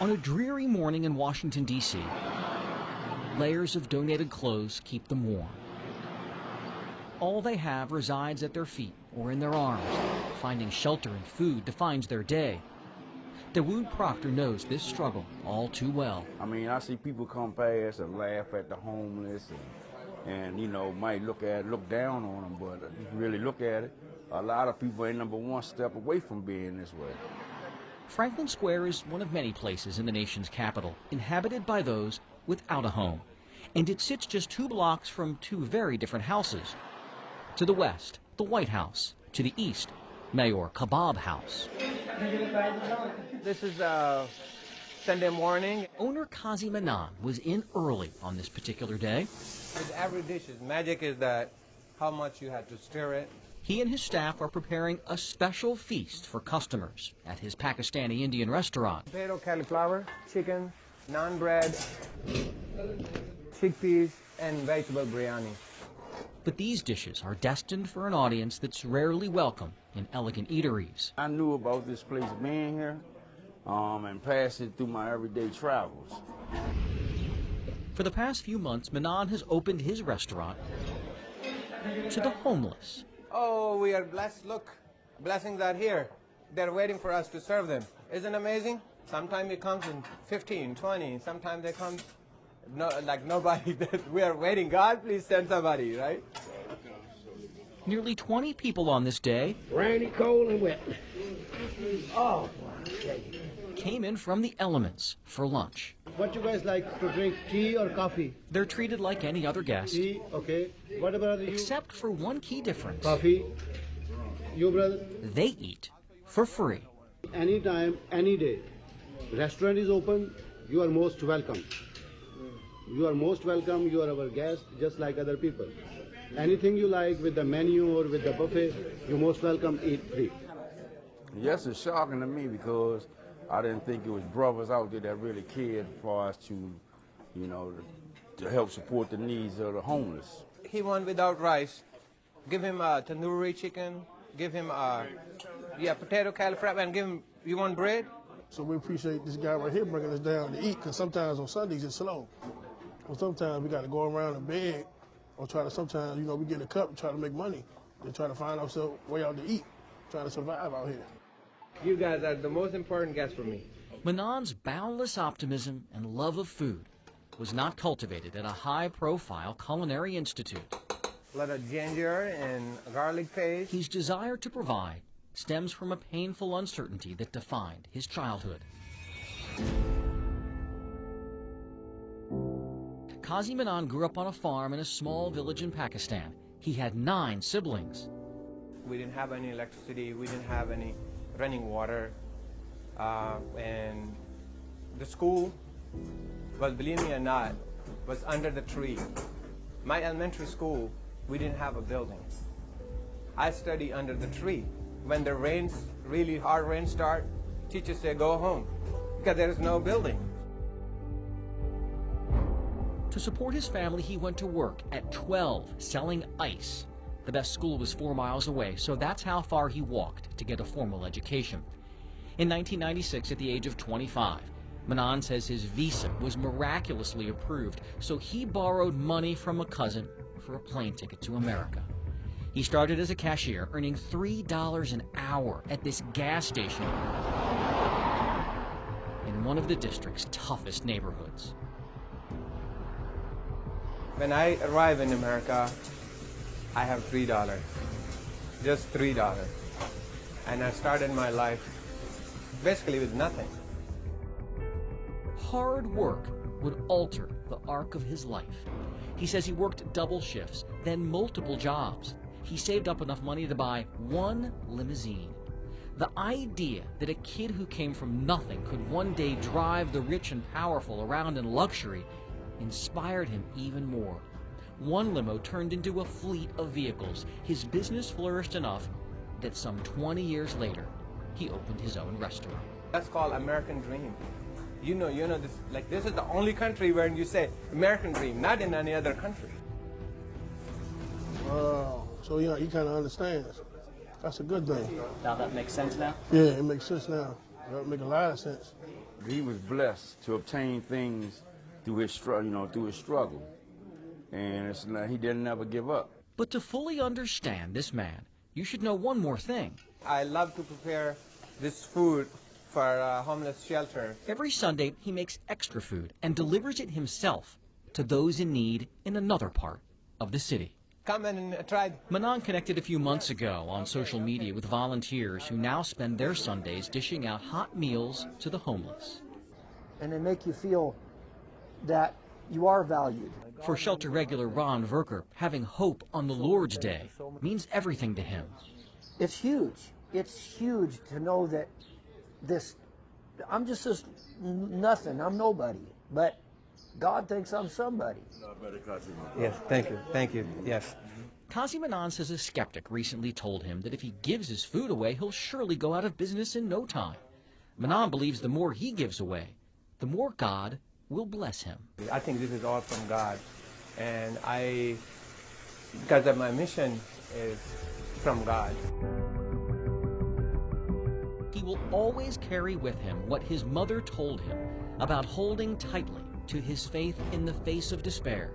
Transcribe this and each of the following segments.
On a dreary morning in Washington, D.C., layers of donated clothes keep them warm. All they have resides at their feet or in their arms. Finding shelter and food defines their day. Dawood Proctor knows this struggle all too well. I mean, I see people come past and laugh at the homeless and you know, might look down on them, but if you really look at it, a lot of people ain't number one step away from being this way. Franklin Square is one of many places in the nation's capital inhabited by those without a home. And it sits just 2 blocks from 2 very different houses. To the west, the White House. To the east, Mayor Kebab House. This is Sunday morning. Owner Kazi Manan was in early on this particular day. With every dish, magic is that how much you have to stir it. He and his staff are preparing a special feast for customers at his Pakistani Indian restaurant. Potato, cauliflower, chicken, naan bread, chickpeas, and vegetable biryani. But these dishes are destined for an audience that's rarely welcome in elegant eateries. I knew about this place being here and passed it through my everyday travels. For the past few months, Manan has opened his restaurant to the homeless. Oh, we are blessed. Look, blessings are here. They're waiting for us to serve them. Isn't it amazing? Sometimes it comes in 15, 20. Sometimes they come like nobody. We are waiting. God, please send somebody, right? Nearly 20 people on this day. Rainy, cold, and wet. Oh, came in from the elements for lunch. what you guys like to drink, tea or coffee? They're treated like any other guest. Tea, okay. What about you? Except for one key difference. Coffee. You, brother? They eat for free. Anytime, any day. Restaurant is open. You are most welcome. You are most welcome. You are our guest, just like other people. Anything you like with the menu or with the buffet, you're most welcome. Eat free. Yes, it's shocking to me because I didn't think it was brothers out there that really cared for us to, you know, to help support the needs of the homeless. He won without rice. Give him a tandoori chicken. Give him a potato cauliflower, and give him. You want bread? So we appreciate this guy right here bringing us down to eat, because sometimes on Sundays it's slow. Well, sometimes we got to go around and beg, or sometimes, you know, we get in a cup and try to make money. They try to find ourselves way out to eat, trying to survive out here. You guys are the most important guests for me. Manan's boundless optimism and love of food was not cultivated at a high-profile culinary institute. A lot of ginger and garlic paste. His desire to provide stems from a painful uncertainty that defined his childhood. Kazi Manan grew up on a farm in a small village in Pakistan. He had 9 siblings. We didn't have any electricity. We didn't have any running water. And the school, well, believe me or not, was under the tree. My elementary school, we didn't have a building. I study under the tree. When the rains, really hard rain start, teachers say go home because there is no building. To support his family, he went to work at 12 selling ice. The best school was 4 miles away, so that's how far he walked to get a formal education. In 1996, at the age of 25, Manan says his visa was miraculously approved, so he borrowed money from a cousin for a plane ticket to America. He started as a cashier, earning $3 an hour at this gas station in one of the district's toughest neighborhoods. When I arrive in America, I have $3, just $3. And I started my life basically with nothing. Hard work would alter the arc of his life. He says he worked double shifts, then multiple jobs. He saved up enough money to buy 1 limousine. The idea that a kid who came from nothing could one day drive the rich and powerful around in luxury inspired him even more. 1 limo turned into a fleet of vehicles. His business flourished enough that some 20 years later, he opened his own restaurant. That's called American dream. You know this. Like, this is the only country where you say American dream, not in any other country. Wow. So he kind of understands. That's a good thing. Now that makes sense now? Yeah, it makes sense now. That make a lot of sense. He was blessed to obtain things through his struggle, and it's like he didn't ever give up. But to fully understand this man, you should know one more thing. I love to prepare this food for a homeless shelter. Every Sunday, he makes extra food and delivers it himself to those in need in another part of the city. Come and try. Manon connected a few months ago on social media with volunteers who now spend their Sundays dishing out hot meals to the homeless. And they make you feel that you are valued. For shelter regular Ron Verker, having hope on the Lord's Day means everything to him. It's huge. It's huge to know that I'm just this nothing. I'm nobody. But God thinks I'm somebody. Yes, thank you. Thank you. Yes. Kazi Manon says a skeptic recently told him that if he gives his food away, he'll surely go out of business in no time. Manon believes the more he gives away, the more God will bless him. I think this is all from God. And because of my mission is from God. He will always carry with him what his mother told him about holding tightly to his faith in the face of despair.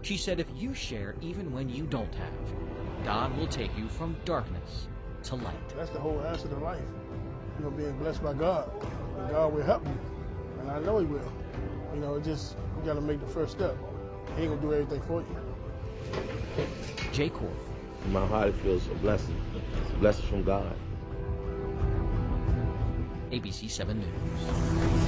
She said, if you share even when you don't have, God will take you from darkness to light. That's the whole answer to life. You know, being blessed by God. And God will help you. And I know he will. You know, you got to make the first step. He ain't going to do everything for you. Jay Korth. In my heart, it feels a blessing. It's a blessing from God. ABC 7 News.